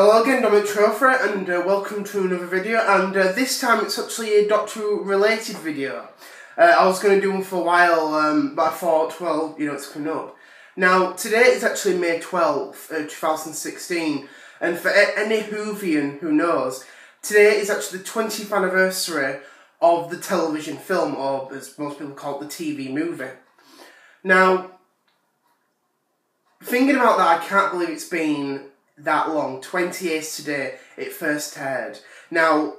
Hello again, Doctor.Hope, and welcome to another video, and this time it's actually a Doctor Who related video. I was going to do one for a while, but I thought, well, you know, it's coming up. Now, today is actually May 12th, 2016, and for any Whovian who knows, today is actually the 20th anniversary of the television film, or as most people call it, the TV movie. Now, thinking about that, I can't believe it's been that long. 20 years today it first aired. Now,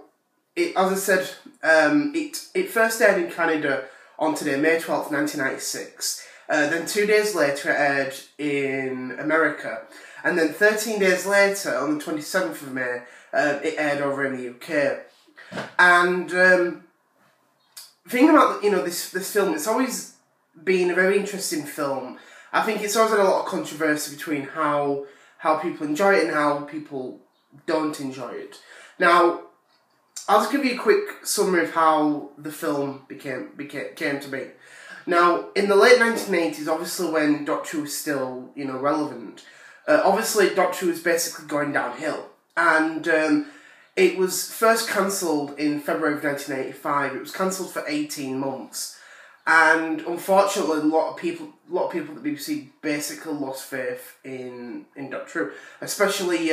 as I said, it first aired in Canada on today, May 12th, 1996. Then 2 days later it aired in America. And then 13 days later, on the 27th of May, it aired over in the UK. And thinking about, you know, this film, it's always been a very interesting film. I think it's always had a lot of controversy between how people enjoy it and how people don't enjoy it. Now, I'll just give you a quick summary of how the film came to be. Now, in the late 1980s, obviously when Doctor Who was still, you know, relevant, obviously Doctor Who was basically going downhill. And it was first cancelled in February of 1985. It was cancelled for 18 months. And unfortunately, a lot of people at the BBC basically lost faith in Doctor Who, especially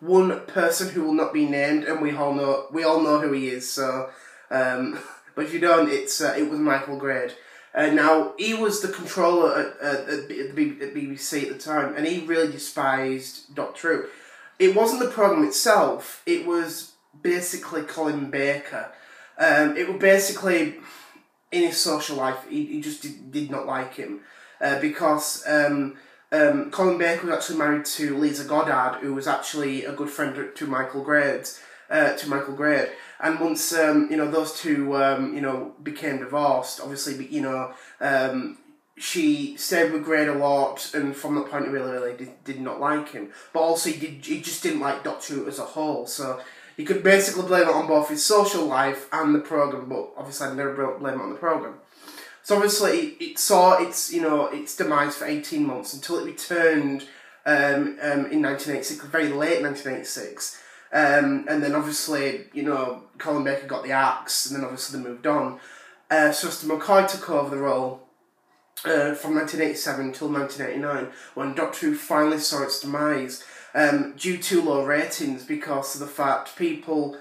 one person who will not be named, and we all know who he is. So, but if you don't, it was Michael Grade. Now, he was the controller at BBC at the time, and he really despised Doctor Who. It wasn't the programme itself; it was basically Colin Baker. It was basically, in his social life, he just did not like him, because Colin Baker was actually married to Lisa Goddard, who was actually a good friend to Michael Grade. And once you know, those two you know, became divorced, obviously, you know, she stayed with Grade a lot, and from that point, he really did not like him. But also, he just didn't like Doctor Who as a whole. So you could basically blame it on both his social life and the programme, but obviously I'd never blame it on the programme. So obviously it saw its, you know, its demise for 18 months until it returned in 1986, very late 1986. And then obviously, you know, Colin Baker got the axe, and then obviously they moved on. So Mr. McCoy took over the role from 1987 until 1989, when Doctor Who finally saw its demise. Due to low ratings, because of the fact people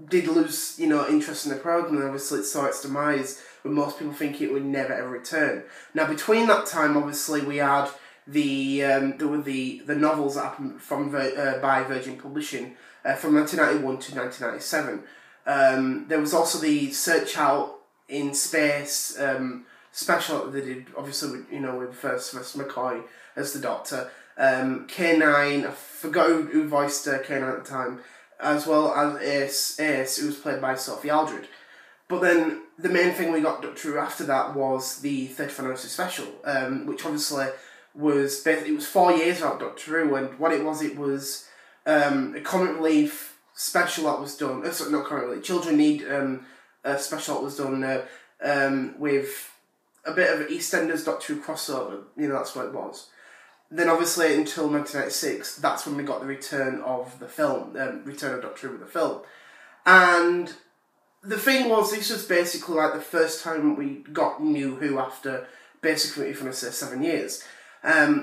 did lose, you know, interest in the programme, and obviously it saw its demise, but most people think it would never ever return. Now, between that time, obviously, we had the novels that happened from by Virgin Publishing from 1991 to 1997. There was also the Search Out in Space special that they did, obviously, with, you know, with first McCoy as the Doctor. K9, I forgot who voiced K9 at the time, as well as Ace, who was played by Sophie Aldred. But then the main thing we got Doctor Who after that was the 35th anniversary special, which obviously was, it was 4 years without Doctor Who, and what it was a comic relief special that was done, sorry, not comic relief, Children Need a special that was done with a bit of EastEnders Doctor Who crossover, you know, that's what it was. Then obviously until 1996, that's when we got the return of the film, return of Doctor Who with the film. And the thing was, this was basically like the first time we got New Who after basically, if I'm going to say, 7 years.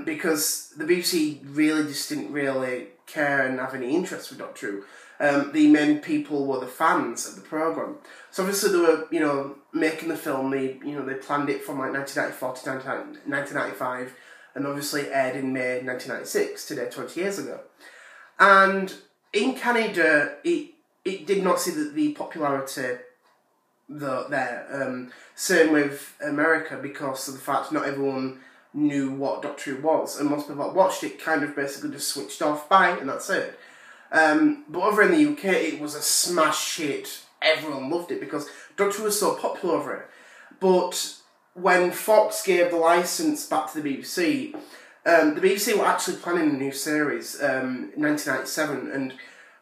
Because the BBC really just didn't really care and have any interest with Doctor Who. The main people were the fans of the programme. So obviously they were, you know, making the film, they planned it from like 1994 to 1995, and obviously aired in May 1996, today 20 years ago. And in Canada, it did not see the popularity there. Same with America, because of the fact not everyone knew what Doctor Who was, and most people that watched it kind of basically just switched off, bye, and that's it. But over in the UK, it was a smash hit. Everyone loved it because Doctor Who was so popular over it. But when Fox gave the licence back to the BBC were actually planning a new series in 1997, and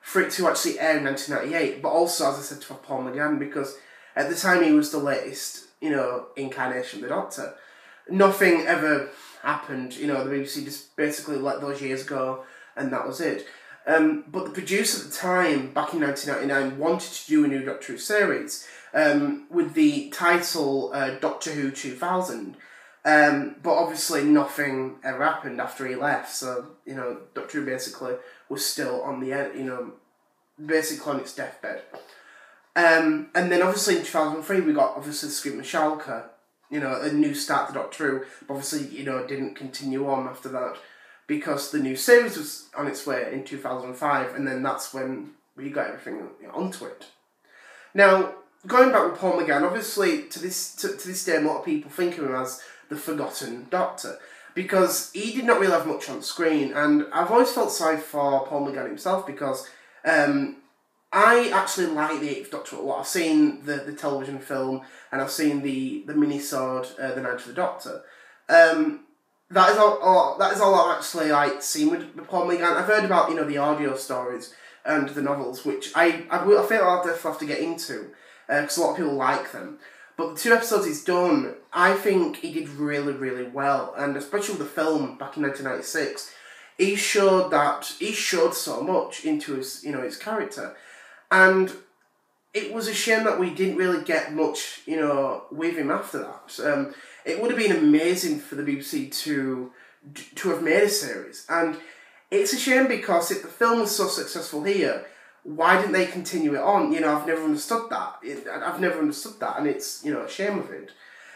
for it to actually air in 1998, but also, as I said, to Paul McGann, because at the time he was the latest, you know, incarnation of the Doctor. Nothing ever happened, you know, the BBC just basically let those years go, and that was it. But the producer at the time, back in 1999, wanted to do a new Doctor Who series with the title Doctor Who 2000. But obviously nothing ever happened after he left, so, Doctor Who basically was still on the end, basically on its deathbed. And then obviously in 2003 we got obviously Scream and Shalka, a new start to Doctor Who, but obviously, didn't continue on after that because the new series was on its way in 2005, and then that's when we got everything onto it. Now, going back with Paul McGann, obviously to this day a lot of people think of him as the forgotten Doctor, because he did not really have much on screen, and I've always felt sorry for Paul McGann himself because I actually like the 8th Doctor a lot. I've seen the television film, and I've seen the mini-sode, The Night of the Doctor. That is all I've actually seen with Paul McGann. I've heard about the audio stories and the novels, which I feel I'll definitely have to get into because a lot of people like them. But the 2 episodes he's done, I think he did really, really well, and especially with the film back in 1996, he showed so much into his his character, and it was a shame that we didn't really get much with him after that. It would have been amazing for the BBC to have made a series, and it's a shame because if the film was so successful here, why didn't they continue it on? I've never understood that. And it's a shame of it.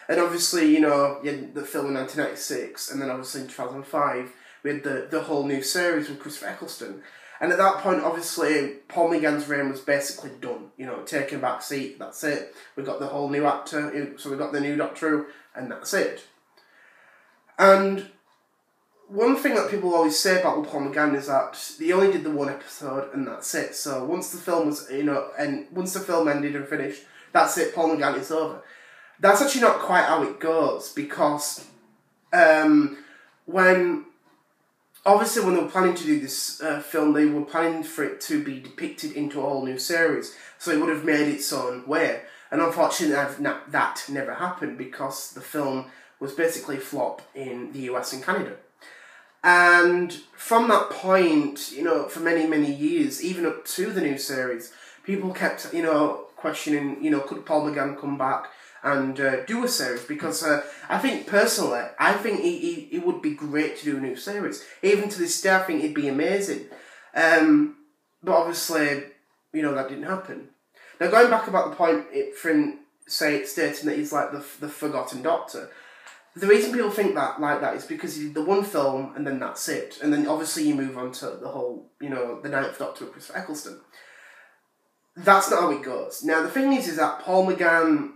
And obviously, you had the film in 1996, and then obviously in 2005 we had the whole new series with Christopher Eccleston. And at that point, obviously, Paul McGann's reign was basically done. Taking a back seat, that's it. We got the whole new actor, so we got the new Doctor Who, and that's it. And one thing that people always say about Paul McGann is that he only did the 1 episode, and that's it. So once the film was, and once the film ended and finished, that's it. Paul McGann is over. That's actually not quite how it goes, because when they were planning to do this film, they were planning for it to be depicted into a whole new series, so it would have made its own way. And unfortunately, that never happened because the film was basically a flop in the US and Canada. And from that point, for many, many years, even up to the new series, people kept, questioning, could Paul McGann come back and do a series? Because I think, personally, it would be great to do a new series. Even to this day, I think it'd be amazing. But obviously, that didn't happen. Now, going back about the point, stating that he's like the forgotten Doctor, the reason people think that is because he did the 1 film and then that's it. And then obviously you move on to the whole, the 9th Doctor with Christopher Eccleston. That's not how it goes. Now, the thing is that Paul McGann,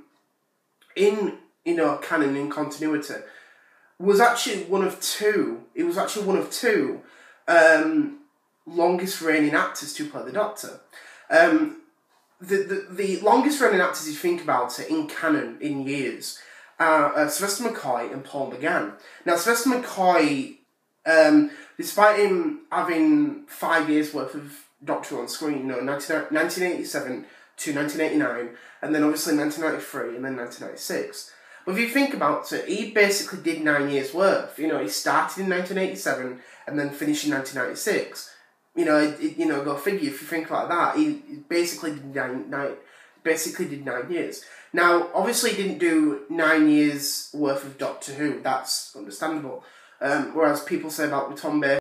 in, canon, in continuity, was actually one of two longest reigning actors to play the Doctor. The longest reigning actors, if you think about it, in canon, in years, Sylvester McCoy and Paul McGann. Now, Sylvester McCoy, despite him having 5 years worth of Doctor Who on screen, 1987 to 1989, and then obviously 1993 and then 1996. But if you think about it, he basically did 9 years worth. He started in 1987 and then finished in 1996. Go figure. If you think like that, he basically did 9 years. Now, obviously, he didn't do 9 years worth of Doctor Who. That's understandable. Whereas people say about Tom Baker